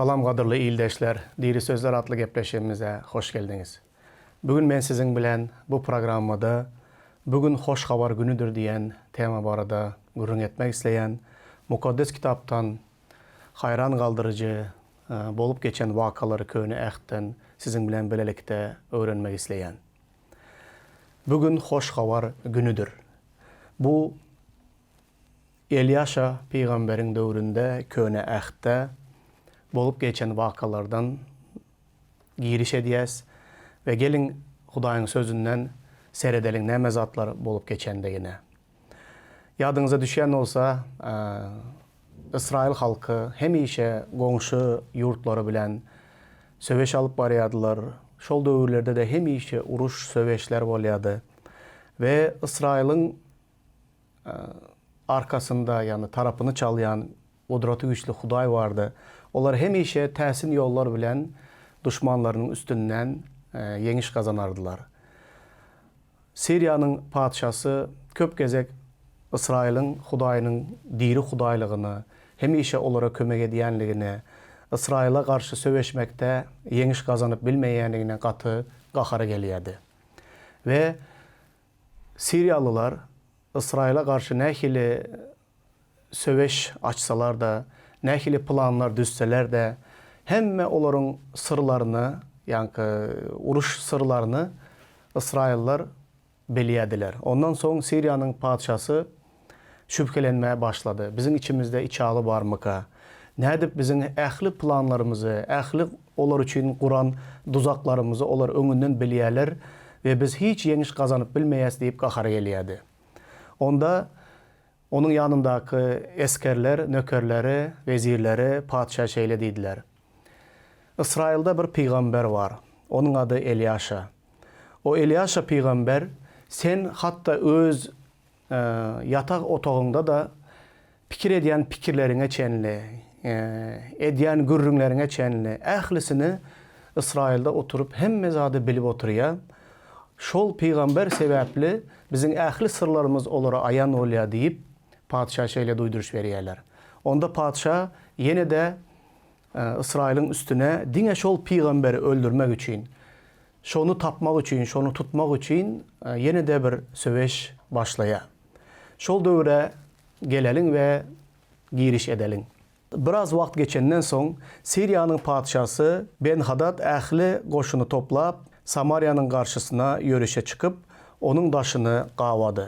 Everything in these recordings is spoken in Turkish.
Salam qadırlı ildeşler, Diri Sözler adlı gepleşimize hoş geldiniz. Bugün ben sizin bilen bu programmada bugün hoş haber günüdür diyen tema barada gurrun etmek isteyen Mukaddes kitaptan hayran kaldırıcı bolup geçen vakaları köyüne ehten sizin bilen belelikte öğrenmek isteyen. Bugün hoş haber günüdür. Bu Elyaşa peygamberin dövründe köyüne ehte bolup geçen vakalardan giriş ediyes ve gelin Hudayın sözünden seyredelim ne mezatlar bolup geçende yine. Yadınıza düşen olsa İsrail halkı hemişe goňşy yurtları bilen söveş alıp barýadylar. Şol döwürlerde de hemişe uruş söveşler bolýady. Ve İsrail'in arkasında yani tarapını çalyan kudreti güçlü Huday vardı. Onlar hemişe täsin yollar bilen düşmanlarının üstünden yeňiş kazanardılar. Siriýanyň padşasy köp gezek İsrail'in Hudaýynyň diri Hudaýlygyny, hemişe olara kömek edýänligini, İsrail'a karşı söweşmekde yeňiş kazanıp bilmeýänligine gaty gahara gelýärdi. Ve Siriýalılar İsrail'a karşı nähili söweş açsalar da, nähili planlar düzseler de, hemme olaryň sırlaryny, ýani uruş sırlaryny İsrailliler bilýärdiler. Ondan soň Siriýanyň padşasy şüphelenmeye başladı. Bizim içimizde içalı barmıka? Nädip bizim ähli planlarımızı, ähli olar üçin kuran duzaklarımızı olar öňünden bilýärler ve biz hiç yeňiş kazanıp bilmeýäs diýip gahara gelýärdi. Onda onun yanındaky eskerler, nökerleri, vezirleri, padşa şeýle diýdiler. İsrail'de bir peygamber var. Onun adı Elyaşa. O Elyaşa peygamber sen hatta öz yatak otağında da pikir edýän pikirlerine çenli, edýän gürrüňlerine çenli, ählisini İsrail'de oturup hemme zady bilip oturýar. Şol peygamber sebäpli bizim ähli sırlarımız olara ayan bolýar diýip padşa şeýle duýduruş berýärler. Onda padşa ýene de İsrail'in üstüne diňe şol peygamberi öldürmek üçin, şonu tapmak üçin, şonu tutmak üçin ýene de bir söweş başlaýar. Şol döwre gelelim ve giriş edelim. Biraz wagt geçenden soň Siriýanyň padşasy Ben-Hadad ähli goşuny toplap Samariýanyň garşysına yörüşe çıkıp onun daşını gawady.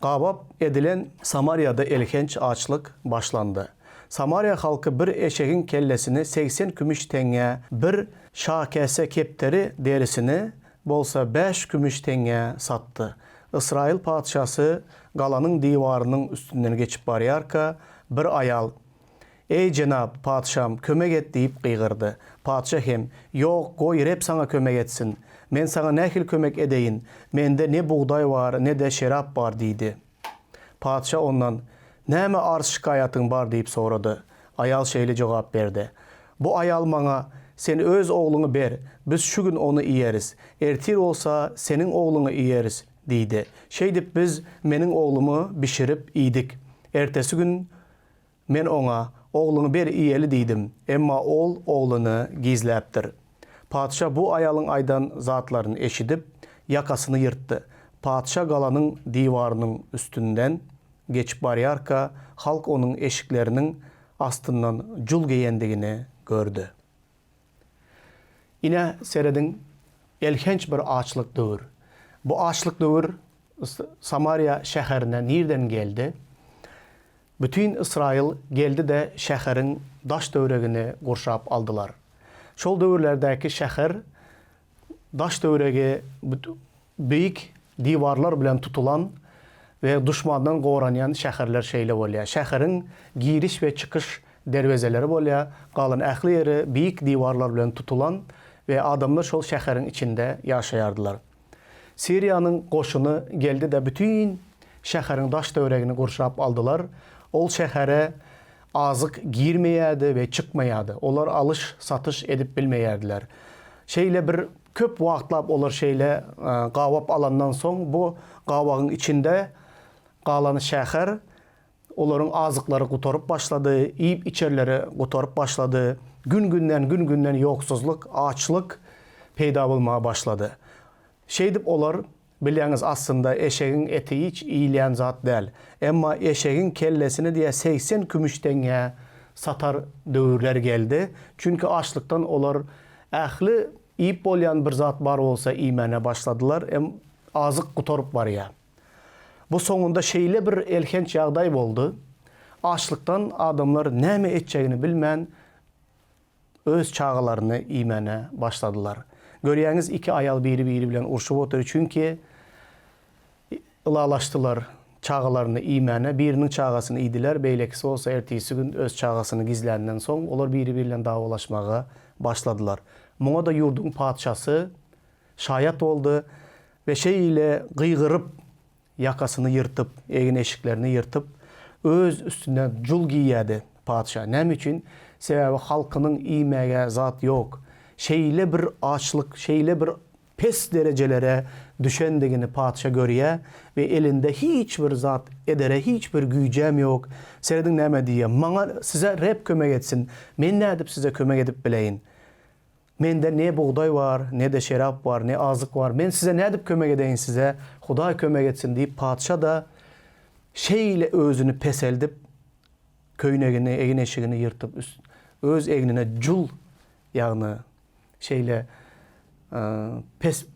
Gawap edilen Samariýada elkenç açlyk başlandı. Samariya halkı bir eşeğin kellesini 80 kümüş teňe, bir şakese kepteri derisini bolsa 5 kümüş teňe sattı. İsrail padşasy galanyň diýwarynyň üstünden geçip barýarka bir ayal "Ey jenab padşam, kömek et" diýip gıygırdy. Padşa hem "Ýok, goýur hep sana kömek etsin. Men sana nähil kömek edeyin. Mende ne buğday var, ne de şerap var" diýdi. Padşa ondan "Näme arz şikayatyň bar" diýip sorady. Ayal şeýle jogap berdi. "Bu ayal maňa sen öz ogluňy ber, biz şu gün onu iýeriz. Ertir olsa senin ogluňy iýeriz" diýdi. Şeýdip biz meniň oglumy bişirip iýdik. Ertesi gün men oňa "Ogluňy ber iýeli" diýdim. Emma ol ogluny gizläpdir. Padşa bu ayalyň aydan zatlaryny eşidip yakasyny ýyrtdy. Padşa galanyň diýwarynyň üstünden geçip barýarka halk onun eşiklerinin astından jul geýendigini gördü. Ine seredin elkenç bir açlyk döwür. Bu açlyk döwür Samariya şäherine nirden geldi? Bütün İsrail geldi de şäherin daş döwregini gurşap aldılar. Şol döwürlerdäki şäher daş döwregi büyük diwarlar bilen tutulan ve düşmandan goranyan şäherler şeýle bolýar. Şäherin giriş ve çıkış derwezeleri bolýar. Galan ähli ýeri büyük diwarlar bilen tutulan ve adamlar şol şäherin içinde ýaşaýardylar. Siriýanyň goşuny geldi de bütün şäherin daş döwregini gurşap aldılar. Ol şähere azık girmeýärdi ve çıkmaýardy. Olar alış satış edip bilmeýärdiler. Şeýle bir köp wagtlap olar şeýle gawap alandan soň bu gawagyň içinde galan şäher Onların azıkları qutarıp başladı, yiyip içerleri qutarıp başladı. Gün günden yoksuzluk, açlık peyda bulmaya başladı. Dip olar, bilýäňiz aslında eşeğin eti hiç iýilýän zat däl. Emma eşeğin kellesini diye 80 kümüşteňe satar döwürler geldi. Çünkü açlıktan olar ähli iýip bolýan bir zat bar bolsa iýmene başladylar. Azık qutarıp barýa. Bu soňunda şeýle bir elhenç ýagdaý boldy. Açlıktan adamlar näme etjegini bilmän öz çağalaryny iýmene başladylar. Görýäňiz iki ayal biri bilen urşup otury çünki ılalaşdylar çağalaryny iýmene. Biriniň çağasyny iýdiler, beýlekisi bolsa ertisi gün öz çağasyny gizländen soň olar biri bilen dawalaşmaga başladylar. Muňa da ýurduň padşasy şaýat boldy ve şeýle gıýgyryp yakasyny ýyrtyp, egin eşiklerini ýyrtyp öz üstüne jul giýýärdi padşa. Näme üçin? Sebäbi halkynyň iýmege zat ýok. Şeýle bir açlyk, şeýle bir pes derejelere düşendigini padşa görýär ve elinde hiç bir zat edere, hiç bir güýjem ýok. Serediň näme diýär? Maňa size rep kömek etsin. Men nädip size kömek edip bileýin? Mende ne buğday var, ne de şerap var, ne azık var. Men size nädip kömek edeyin size? Hudaý kömek etsin diýip padşa da şeýle özünü peseldip köýnegini, egin eşigini ýyrtyp öz egnine jul ýagny şeýle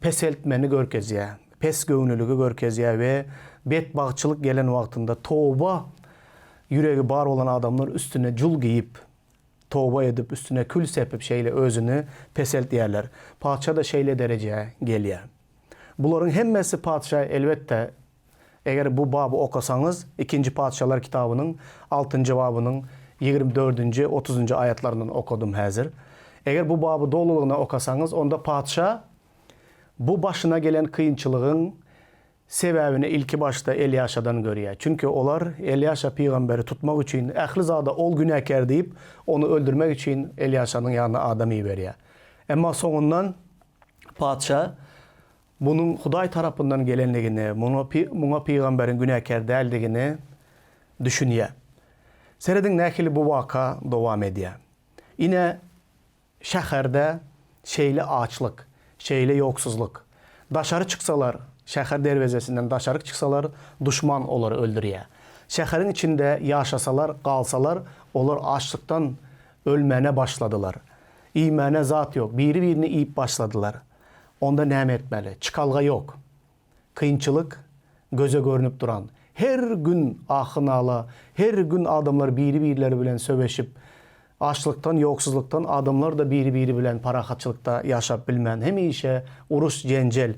peseltmeni görkezýär. Pes göwnüligi görkezýär we betbagçylyk gelen wagtynda toba ýüregi bar bolan adamlar üstüne jul giýip toba edip üstüne kül sepip şeýle özünü peseltýärler. Padşa da şeýle derejeye gelýär. Buların hemmesi padşa elbette eger bu babı okasaňyz 2-nji Padşalar kitabynyň 6-njy babynyň 24-nji 30-njy ayatlaryny okudum häzir. Eger bu babı dolulugyna okasaňyz onda padşa bu başına gelen kıyınçılığın sebäbini ilki başta Elyaşadan görýär. Çünkü olar Elyaşa peýgamberi tutmak üçin ähli zada ol günäkär diýip onu öldürmek üçin Elyaşanyň ýanyna adam ýeberýär. Emma soňundan padşa bunun Hudaý tarapyndan gelenligini, muňa peýgamberin günäkär däldigini düşünýär. Serediň nähili bu waka dowam edýär. Ine şäherde şeýle açlyk, şeýle ýoksuzluk. Daşary çyksalar, şäher derwezesinden daşary çyksalar, düşman olary öldürýär. Şäherin içinde ýaşasalar, galsalar, olar açlyktan ölmene başladylar. İýmene zat ýok, biri-birini iýip başladylar. Onda näme etmeli? Çıkalga yok. Kıyınçılık göze görünüp duran. Her gün ahınalı, her gün adamlar biri-birileri bilen söbeşip, açlıktan, yoksuzluktan adamlar da biri-biri bilen parahatçılıkta yaşap bilmän. Hem işe uruş, cencel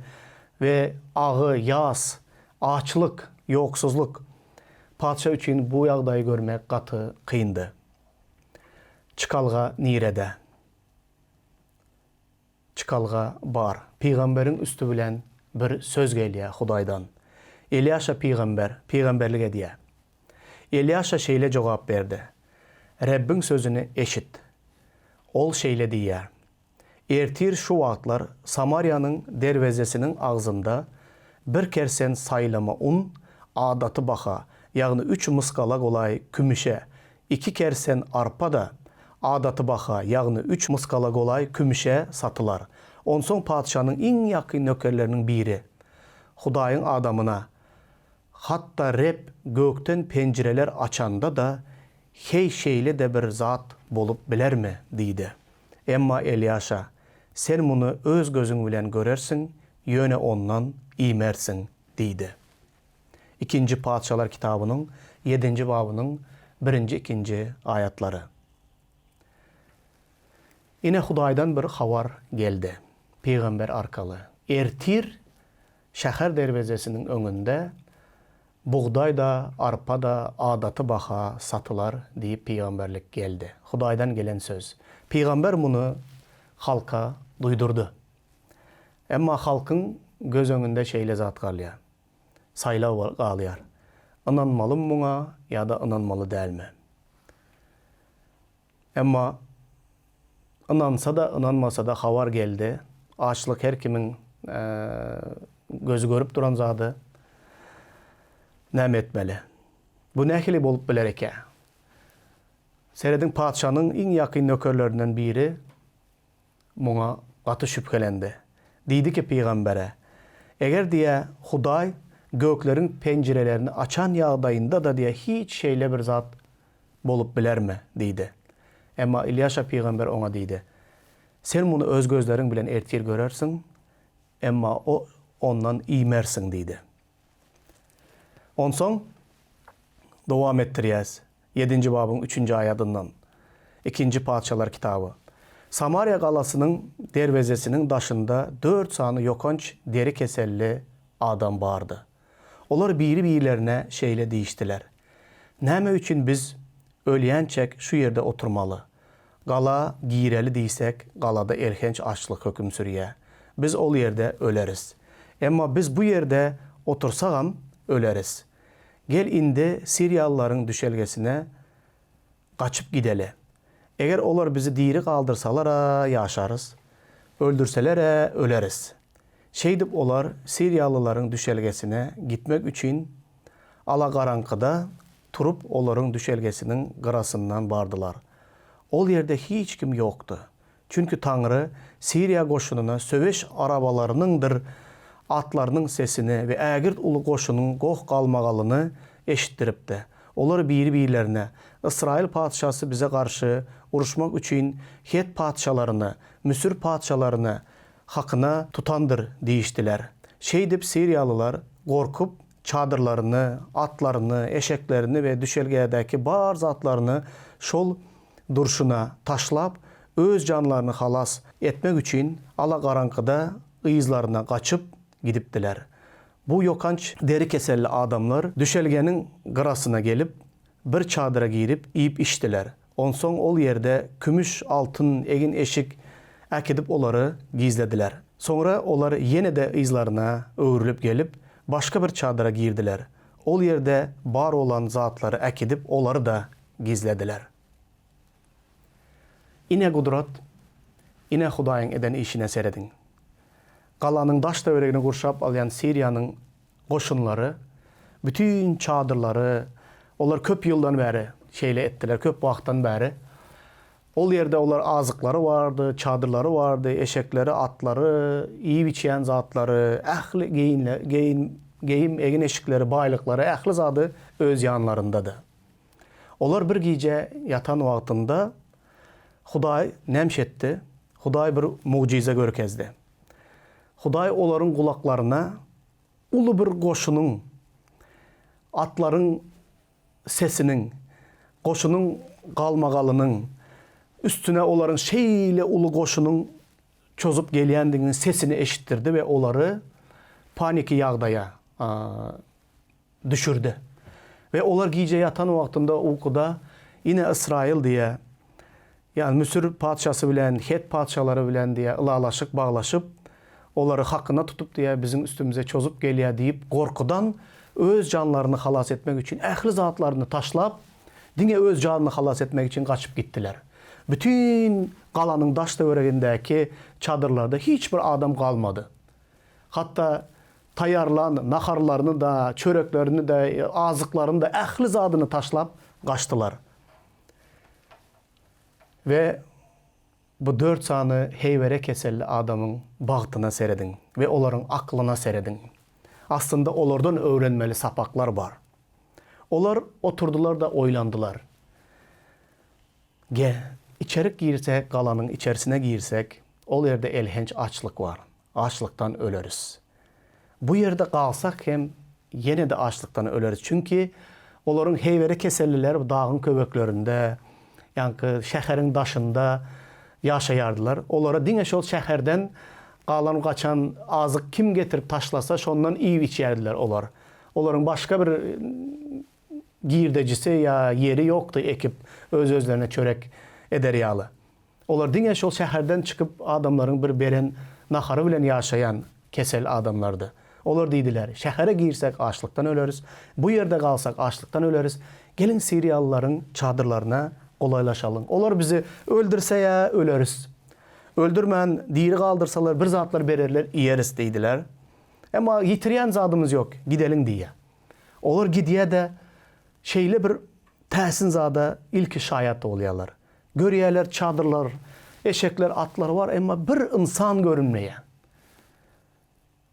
ve ağı, yas, açlık, yoksuzluk. Padşa üçün bu ýagdaýy görmek gaty kıyındy. Çıkalga nirede? Çıkalga bar. Peýgamberin üstü bilen bir söz gelýär Hudaýdan. Elyaşa peýgamberlik edýär. Elyaşa şeýle jogap berdi. Rabbin sözünü eşit. Ol şeýle diýär. Ertir şu wagtlar Samariýanyň derwezesiniň agzynda bir kersen saýlama un, adaty baha, ýagny 3 myskala golay kümüşe, 2 kersen arpa da adaty baha, ýagny 3 myskala golay kümüşe satylar. Onsoň padşanyň iň ýakyn nökerleriniň biri Hudaýyň adamyna hatta rep gökten penjireler açanda da hey şeýle de bir zat bolup bilermi diýdi. Emma Elyaşa sen muny öz gözüň bilen görersiň, ýöne ondan iýmersiň diýdi. 2-nji Padşalar kitabynyň 7-nji babynyň 1-2 ayatlary. Ine Hudaýdan bir habar geldi. Peýgamber arkaly. Ertir şäher derwezesiniň öňünde buğday da, arpa da, adaty baha satylar diýip peýgamberlik geldi. Hudaýdan gelen söz. Peýgamber muny halka duýdurdy. Emma halkyň göz öňünde şeýle zat galýar. Saýlaw galýar. Inanmalym muňa ýa-da inanmaly dälmi? Emma inansa da inanmasa da habar geldi. Açlyk her kimiň gözü görüp duran zady. Näme etmeli? Bu nähili bolup biler eken? Seredin padşanın en yakın nökerlerinden biri muňa gaty şüphelendi. Diýdi ki peýgambere, eger diýe Hudaý göklerin pencerelerini açan ýagdaýynda da diýe hiç şeýle bir zat bolup bilermi diýdi. Emma İlyaşa peýgamber oňa diýdi, sen muny öz gözleriň bilen ertir görersiň, emma o ondan iýmersiň diýdi. Onsoň dowam etdirýäs. 7. babın 3. ayadından. 2. Padşalar kitabı. Samariya galasının dervezesinin daşında 4 sanı yokanç deri keselli adam vardı. Olar biri-birilerine şeýle diýişdiler. Näme üçin biz ölýänçek şu yerde oturmalı? Gala giýreli diýsek, galada erkenç açlyk höküm sürýär. Biz ol yerde öleriz. Emma biz bu yerde otursagam öleriz. Gel indi Siriyalıların düşelgesine kaçıp gideli. Eğer olar bizi diri kaldırsalara yaşarız. Öldürselere öleriz. Şeydip olar Siriyalıların düşelgesine gitmek için alagaranqıda turup oların düşelgesinin gırasından bardılar. Ol yerde hiç kim yoktu. Çünkü Tanrı Siriya koşununa söveş arabalarınındır atlarının sesini ve ägirt ulu koşunun goh kalmagalyny eşittiripdi. Olar biri-birilerine İsrail padşası bize karşı uruşmak üçün Het padşalarını, Müsür padşalarını hakkına tutandır diýişdiler. Şeydip Siriyalılar korkup çadırlarını, atlarını, eşeklerini ve düşelgedeki bar zatlarını şol durşuna taşlap öz canlarını halas etmek üçün alagaranqıda ıyızlarına kaçıp gidipdiler. Bu yokanç deri keselli adamlar düşelgenin gırasına gelip bir çadıra girip iyip içtiler. Onsoň ol yerde kümüş altın egin eşik äkidip oları gizlediler. Sonra olar yine de ıyızlarına öwrülip gelip başka bir çadıra girdiler. Ol yerde bar olan zatları äkidip oları da gizlediler. Ine gudrat, ine Hudaýyň eden işine seredin. Galanın daş döwregini gurşap alyan Siriyanın koşunları, bütün çadırları, olar köp yıldan beri şeýle ettiler, köp wagtdan beri. Ol yerde olar azıkları vardı, çadırları vardı, eşekleri, atları, iyi biçen zatları, ähli geyim egin eşikleri, baýlykları, ähli zady öz ýanlaryndadı. Olar bir gece yatan wagtynda Hudaý nämşetdi, Hudaý bir mucize görkezdi. Hudaý olaryň kulaklarına ulu bir goşunun, atların sesinin, goşunun galmagalynyň, üstüne olaryň şeýle ulu goşunun çozup gelýändiginiň sesini eşittirdi ve oları paniki ýagdaýa düşürdi. Ve olar giýje yatan wagtynda uykuda ine İsrail diye, yani Müsür padşası bilen, Het padşaları bilen diye ılalaşık bağlaşıp oları hakkına tutup diye bizim üstümüze çozup gelýär deyip korkudan öz canlarını halas etmek için ähli zatlarını taşlap dine öz canını halas etmek için kaçıp gittiler. Bütün galanın daş döwregindäki çadırlarda hiçbir adam kalmadı. Hatta tayarlan naharlarını da, çöreklerini de, azıklarını da ähli zadyny taşlap kaçtılar. Ve bu 4 sanı heývere keselli adamın bagtyna seredin ve olaryň aklına seredin. Aslında olardan öwrenmeli sapaklar var. Olar oturdular da oylandılar. İçerik girsek, galanın içerisine girsek, ol yerde elhenç açlık var. Açlıktan öleriz. Bu yerde kalsak hem yine de açlıktan öleriz. Çünkü olaryň heývere keselliler dağın köbeklerinde, yankı şäherin daşında yaşayardılar. Olara diňe şol şäherden galan kaçan azık kim getirip taşlasa şondan iýip içerdiler olar. Olaryň başka bir girdecisi ya yeri yoktu ekip öz özlerine çörek eder ýaly. Olar diňe şol şäherden çıkıp adamlaryň bir beren nahary bilen yaşayan kesel adamlardı. Olar diýdiler, şähere girsek açlıktan öleriz, bu yerde kalsak açlıktan öleriz. Gelin Siriyalıların çadırlarına kolaylaşalım. Olar bizi öldürse ya öleriz. Öldürmän, diri kaldırsalar bir zatlar bererler, iyeriz deydiler. Ama yitirýän zadymız yok, gidelim diye. Olar gidýär de şeyle bir təsinzada ilki şayat oluyorlar. Görüyorlar çadırlar, eşekler, atlar var ama bir insan görünmeyen.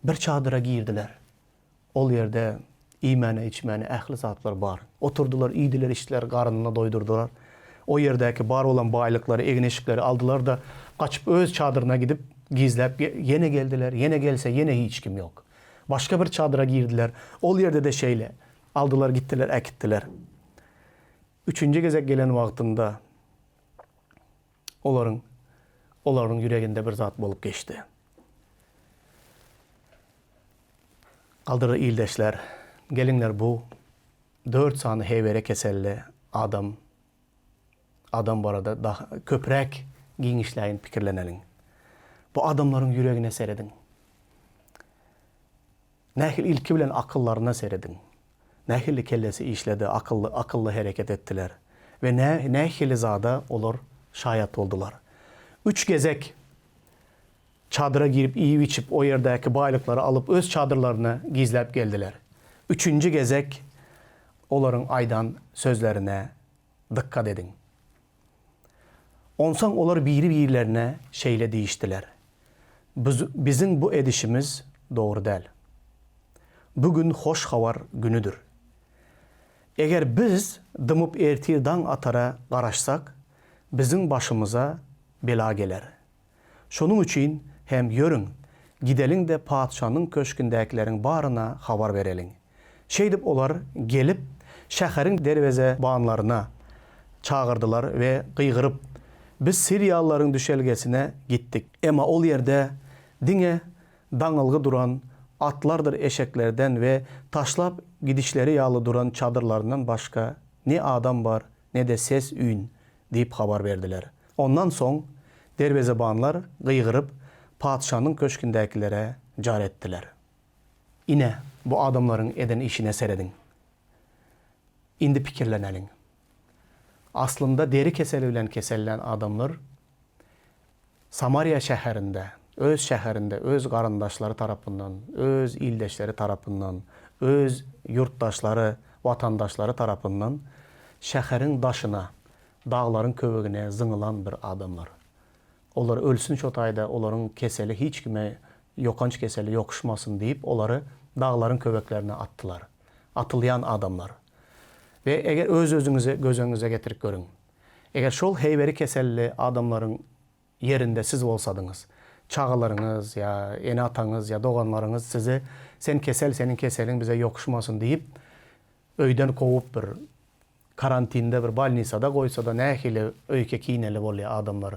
Bir çadıra girdiler. Ol yerde imene, içmene, ehli zatlar var. Oturdular, iydiler, içtiler, karnına doydurdular. O yerdeki var olan baylıkları, egneşikleri aldılar da kaçıp öz çadırına gidip gizlep yine geldiler. Yine gelse yine hiç kim yok. Başka bir çadıra girdiler. Ol yerde de şeyle aldılar, gittiler, ekittiler. Üçüncü gezek gelen vaktinde onların yüreğinde bir zat bolup geçti. Kaldırı ildeşler, gelinler bu 4 sanı heyvere keselli adam barada daha köprek giyinişleyin pikirlenelim. Bu adamların yüreğine seredin. Nehil ilki bilen akıllarına seredin. Nehilli kellesi işledi, akıllı hareket ettiler. Ve nehilli zada olur şayat oldular. 3 gezek çadıra girip iyi içip o yerdeki baylıkları alıp öz çadırlarına gizlep geldiler. 3. gezek onların aydan sözlerine dikkat edin. Onsan onlar birilerine şeyle değiştiler. Bizim bu edişimiz doğru değil. Bugün hoş havar günüdür. Eğer biz dımıp ertirdan atara qaraşsak, bizim başımıza bela gelir. Şunun için hem yörün, gidelin de padişanın köşkündekilerin barına haber verelim. Şeydip olar gelip şehrin derveze bağınlarına çağırdılar ve kıygırıp biz Siriyalıların düşelgesine gittik. Ama ol yerde dine danılgı duran atlardır eşeklerden ve taşlap gidişleri yağlı duran çadırlarından başka ne adam var ne de ses üyn deyip haber verdiler. Ondan son derveze bağınlar kıygırıp padişanın köşkündekilere car ettiler. Yine bu adamların eden işine seredin. İndi pikirlenelim. Aslında deri keselilen adamlar Samariya şehirinde, öz qarandaşları tarafından, öz ildeşleri tarafından, öz yurttaşları, vatandaşları tarafından şehrin daşına, dağların köveğine zıngılan bir adamlar. Onlar ölsün çotayda, onların keseli hiç kime yokanç keseli yokuşmasın deyip onları dağların köveklerine attılar. Atılyan adamlar. Ve eğer öz-özünüze, gözünüze getirip görün. Eğer şol heyveri keselli adamların yerinde siz olsadınız, çağalarınız ya eni atanız ya doğanlarınız size sen kesel, senin keselin bize yokuşmasın deyip öyden kovup bir karantinde bir balnisada koysa da nehili öyke kineli oluyor adamlar.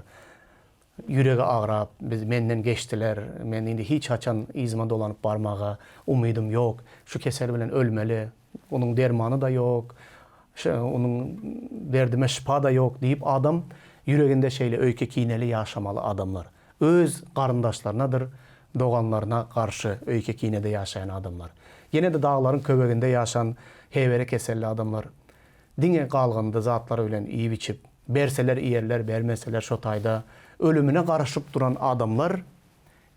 Yüreği ağrap, biz menden geçtiler, men indi hiç açan izma dolanıp barmağa, umudum yok, şu kesel bilen ölmeli, onun dermanı da yok, onun derdime şifa da yok deyip adam yüreğinde şeyle öyke kineli yaşamalı adamlar. Öz qarındaşlarınadır, doğanlarına karşı öyke kinede yaşayan adamlar. Yine de dağların köbeğinde yaşayan heyvere keselli adamlar. Dine qalğında zatları bilen iyi biçip, berseler iyerler, bermeseler şotayda, ölümüne karışıp duran adamlar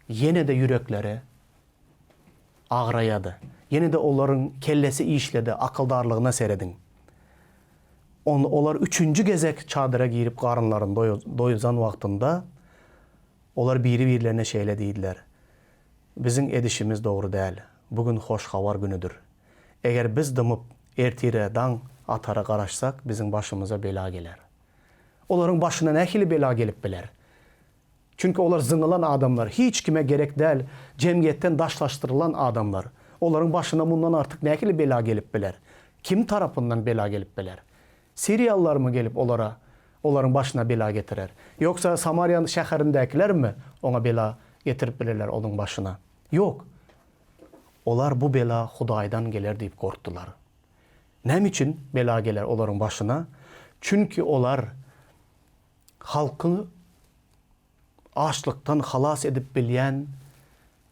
yine de yürekleri ağrayadı. Yine de onların kellesi işledi, akıldarlığına seredin. Onlar 3. gezek çadıra girip karınların doyuzan vaktinde onlar birilerine şeyle deydiler. Bizim edişimiz doğru değil. Bugün hoş havar günüdür. Eğer biz dımıp ertireden atara qaraşsak bizim başımıza bela gelir. Onların başına nehili bela gelip biler. Çünkü onlar zıngılan adamlar. Hiç kime gerek değil. Cemiyetten daşlaştırılan adamlar. Onların başına bundan artık nehili bela gelip biler. Kim tarafından bela gelip biler? Siriyalılar mı gelip onların başına bela getirer? Yoksa Samarya şehrindekiler mi ona bela getirip bilirler onun başına? Yok. Onlar bu bela Hudaydan gelir deyip korktular. Ne için bela gelir onların başına? Çünkü onlar halkını açlıktan halas edip bilen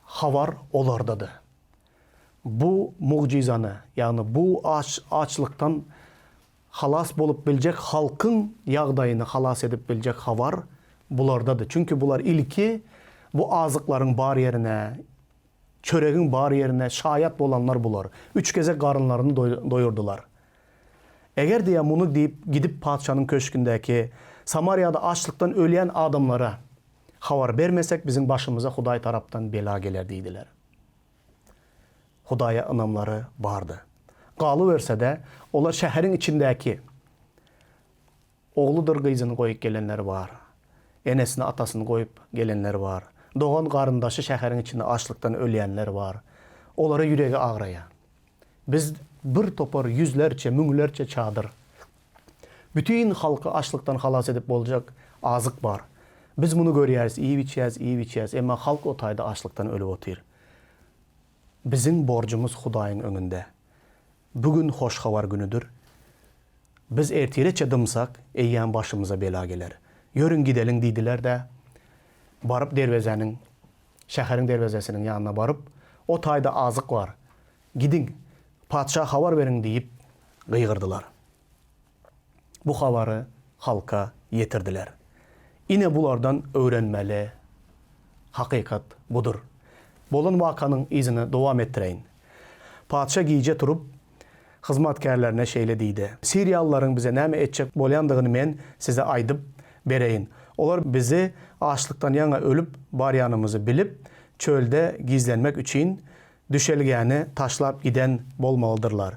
havar onlardadır. Bu mucizanı yani bu açlıktan halas bolup bilecek halkın yağdayını halas edip bilecek havar bulardadır. Çünkü bular ilki bu azıkların bar yerine, çöreğin bar yerine şayat olanlar bular. 3 keze karınlarını doyurdular. Eğer diye bunu deyip gidip padişahın köşkündeki Samarya'da açlıktan öleyen adamlara haber vermesek bizim başımıza Huday taraftan bela gelir deydiler. Hudaya anamları vardı. Qalıverse de onlar şehrin içindeki oğludur kızını koyup gelenler var. Enesini atasını koyup gelenler var. Doğan qarındaşı şehrin içinde açlıktan öleyenler var. Onlara yüreği ağraya. Biz bir topar yüzlerce, münglerce çadır. Bütün halkı açlıktan halas edip olacak azık var. Biz bunu görüyoruz, iyi biçiyiz. Ama halk o tayda açlıktan ölüp otur. Bizim borcumuz Hudayın önünde. Bugün hoş havar günüdür. Biz ertireçe dımsak, eyyen başımıza bela gelir. Yörün gidelim dediler de, barıp dervezenin, şehrin dervezesinin yanına barıp, o tayda azık var. Gidin, padişah havar verin deyip gıygırdılar. Bu havarı halka yetirdiler. Yine bulardan öğrenmeli. Hakikat budur. Bolun vakanın izini devam ettireyin. Padişah giyice turup, hizmetkarlarına şeyle deydi. Siriyalıların bize näme etcek bolyandığını men size aydıp bereyin. Olar bizi açlıktan yana ölüp baryanımızı bilip çölde gizlenmek için düşelgeni taşlap giden bolmalıdırlar.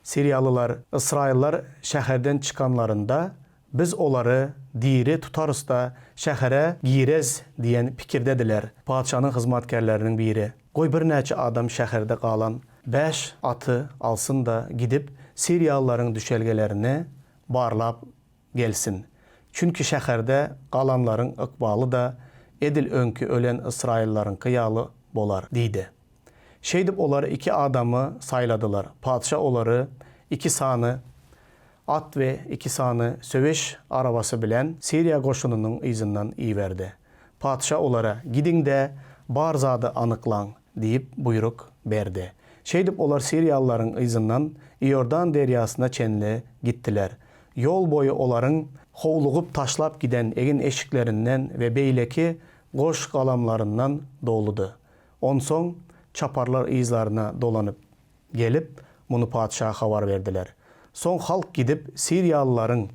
Siriyalılar, İsraillar şehirden çıkanlarında biz onları diri tutarız da şehre girez diyen fikirdediler. Padişahın hizmetkarlarının biri. Koy bir neçe adam şehirde kalan 5 atı alsın da gidip Siriyalıların düşelgelerini barlap gelsin. Çünkü şehirde kalanların ıkbalı da edil önkü ölen İsraillerin kıyalı bolar deydi. Şeydip onları 2 adamı sayladılar. Padişah onları 2 sanı at ve 2 sanı söveş arabası bilen Siriya koşununun izinden iyi verdi. Padişah onlara gidin de barzadı anıklan deyip buyruk verdi. Şeydip onlar Siriyalıların izinden İordan deryasına çenli gittiler. Yol boyu onların hovluğup taşlap giden egin eşiklerinden ve beyleki koş kalamlarından doludu. Onson çaparlar izlarına dolanıp gelip bunu padişaha haber verdiler. Son halk gidip Siriyalıların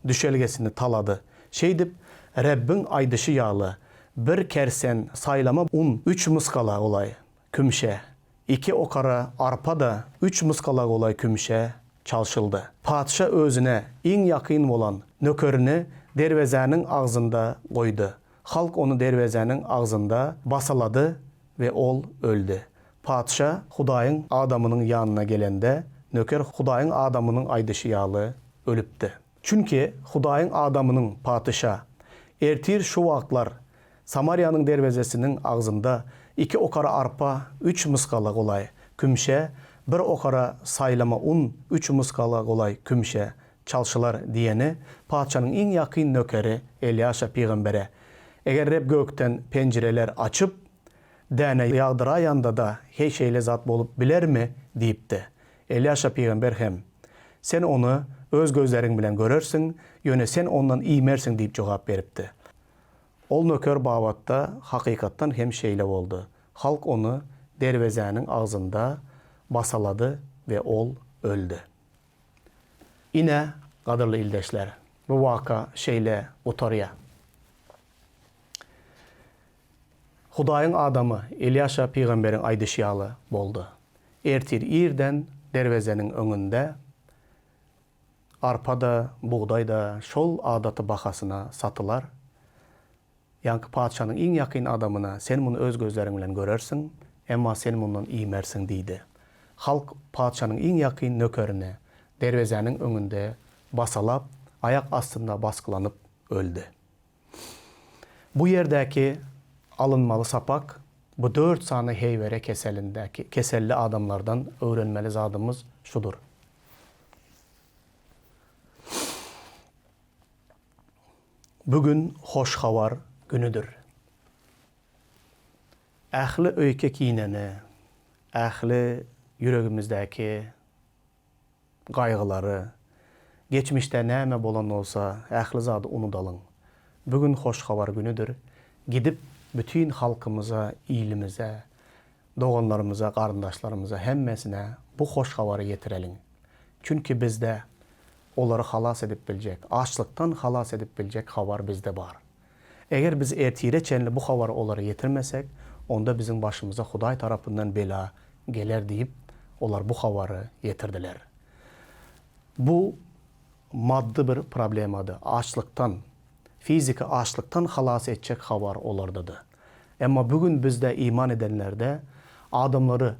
düşelgesini taladı. Şeydip Rabbin aydışı yağlı, bir kersen saylama un, 3 muskala olay kümşe, 2 okara arpa da 3 muskala olay kümşe çalışıldı. Padişah özüne en yakın olan nökörünü dervezenin ağzında koydu. Halk onu dervezenin ağzında basaladı ve ol öldü. Padişah Hudayın adamının yanına gelende nöker Hudayın adamının aydışı yağlı ölüptü. Çünkü Hudayın adamının padişah ertir şu vaktlar Samarya'nın dervezesinin ağzında 2 okara arpa 3 muskala olay kümşe, 1 okara saylama un 3 muskala olay kümşe çalışılar diyeni padişahın en yakın nökeri Elyaşa peygambere eğer Rab gökten pencereler açıp dene yağdırayanda da hey şeyle zat bolup biler mi deyipti. Elyaşa peygamber hem sen onu öz gözlerin bilen görürsün, yöne sen ondan iyimersin deyip cevap veripti. Ol nökör bavatda hakikattan hem şeyle oldu. Halk onu dervezenin ağzında basaladı ve ol öldü. Yine kadırlı ildeşler bu vaka şeyle otarıya. Hudayın adamı Elyaşa peygamberin aydışı boldu. Ertir irden dervezenin önünde arpa da, buğday da şol adatı bakasına satılar. Yankı padişahın en yakın adamına sen bunu öz gözlerinle görürsün, ama sen bundan iyimersin deydi. Halk padişahın en yakın nökörüne dervezenin önünde basalap, ayak astında baskılanıp öldü. Bu yerdeki alınmalı sapak, bu 4 sanı heyvere keselindeki keselli adamlardan öğrenmeli zadımız şudur. Bugün hoş havar günüdür. Ähli öyke kineni, ähli yüreğimizdeki gaygıları, geçmişte näme bolan olsa, ähli zadı unudalım. Bugün hoş havar günüdür. Gidip bütün halkımıza, ilimize, doğanlarımıza, kardeşlerimize, hemmesine bu hoş havarı getirelim. Çünkü bizde onları halas edip bilecek, açlıktan halas edip bilecek havar bizde var. Eğer biz ertire çenli bu havarı onlara yetirmesek, onda bizim başımıza Huday tarafından bela gelir deyip, onlar bu havarı yetirdiler. Bu maddi bir problem adı. Açlıktan, fiziki açlıktan halas edecek havar olardadır. Ama bugün bizde iman edenlerde adamları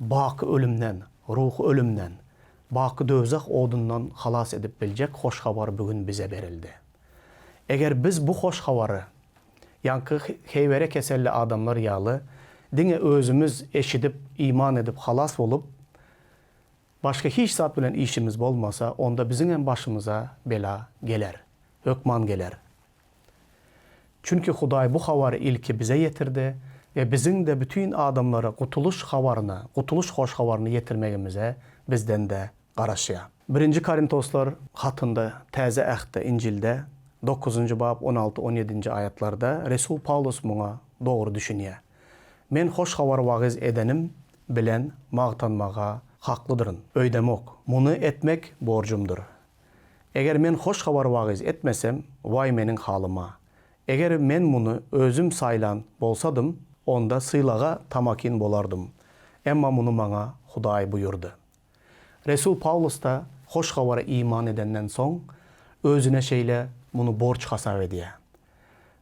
bakı ölümden, ruh ölümden, bakı dövzak odundan halas edip bilecek hoş havar bugün bize verildi. Eğer biz bu hoş havarı, yankı heyvere keselli adamlar yalı, dine özümüz eşidip, iman edip, halas olup, başka hiç zat bilen işimiz olmasa, onda bizim en başımıza bela gelir, hükman gelir. Çünkü Huday bu havarı ilki bize yetirdi ve bizim de bütün adamlara kurtuluş havarını, kurtuluş hoş havarını yetirmeyimize bizden de qaraşıya. 1. Korintoslar hatında, Təzə Əhddə, İncildə 9. bab 16-17. ayatlarda Resul Paulus buna doğru düşünüyor. Men hoş havar vagiz edenim bilen mağtanmağa haklıdırın. Öydemok. Bunu etmek borcumdur. Eğer men hoş havar vagiz etmesem, vay menin halıma. Eğer men bunu özüm saylan bolsadım, onda sıylağa tamakin bolardım. Emma bunu bana Huday buyurdu. Resul Paulus da hoş havara iman edenden son, özüne şeyle bunu borç hasar ediyor.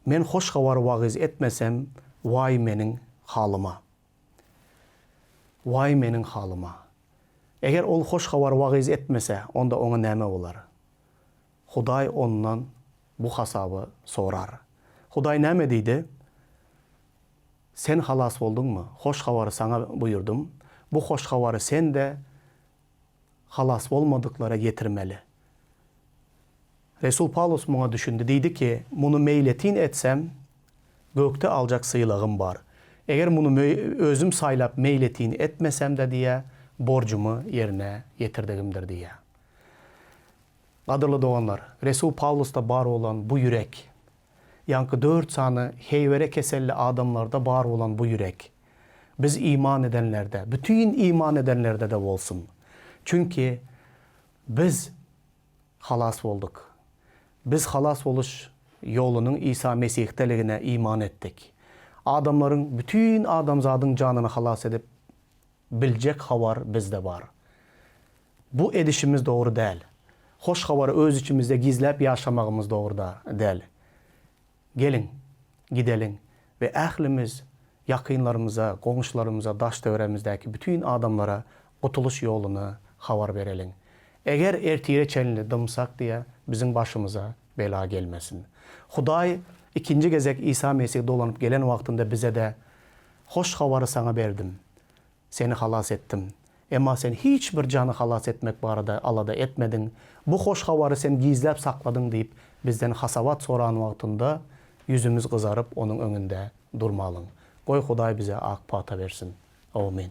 Men hoş havar vagiz etmesem, vay menin halıma. Vay menin halıma. Eğer ol hoş havar vagiz etmese, onda ona neme olar? Huday ondan bu hasabı sorar. Huday neme deydi? Sen halas oldun mu? Hoş havarı sana buyurdum. Bu hoş havarı sen de halas olmadıklara getirmeli. Resul Paulus buna düşündü. Deydi ki, bunu meyletin etsem, gökte alacak sığılığım var. Eğer bunu özüm saylap meyletin etmesem de diye, borcumu yerine getirdiğimdir diye. Qadırlı doğanlar, Resul Paulus'ta bar olan bu yürek, yankı 4 sanı heyvere keselli adamlarda bar olan bu yürek, biz iman edenlerde, bütün iman edenlerde de olsun. Çünkü biz halas olduk. Biz halas oluş yolunun İsa Mesih'teligine iman ettik. Adamların, bütün adamzadın canını halas edip bilecek havar bizde var. Bu edişimiz doğru değil. Hoş havarı öz içimizde gizlep yaşamağımız doğru da değil. Gelin, gidelim ve əhlimiz, yakınlarımıza, komşularımıza, daş devremizdeki bütün adamlara kurtuluş yolunu havar verelim. Eğer ertire çelini dımsak diye bizim başımıza bela gelmesin. Huday ikinci gezek İsa Mesih dolanıp gelen vaktinde bize de hoş havarı sana verdim. Seni halas ettim. Ama sen hiçbir canı halas etmek barada alada etmedin. Bu hoş havarı sen gizlep sakladın deyip bizden hasavat soran vaktinde yüzümüz kızarıp onun önünde durmalım. Koy Huday bize ak pata versin. Amin.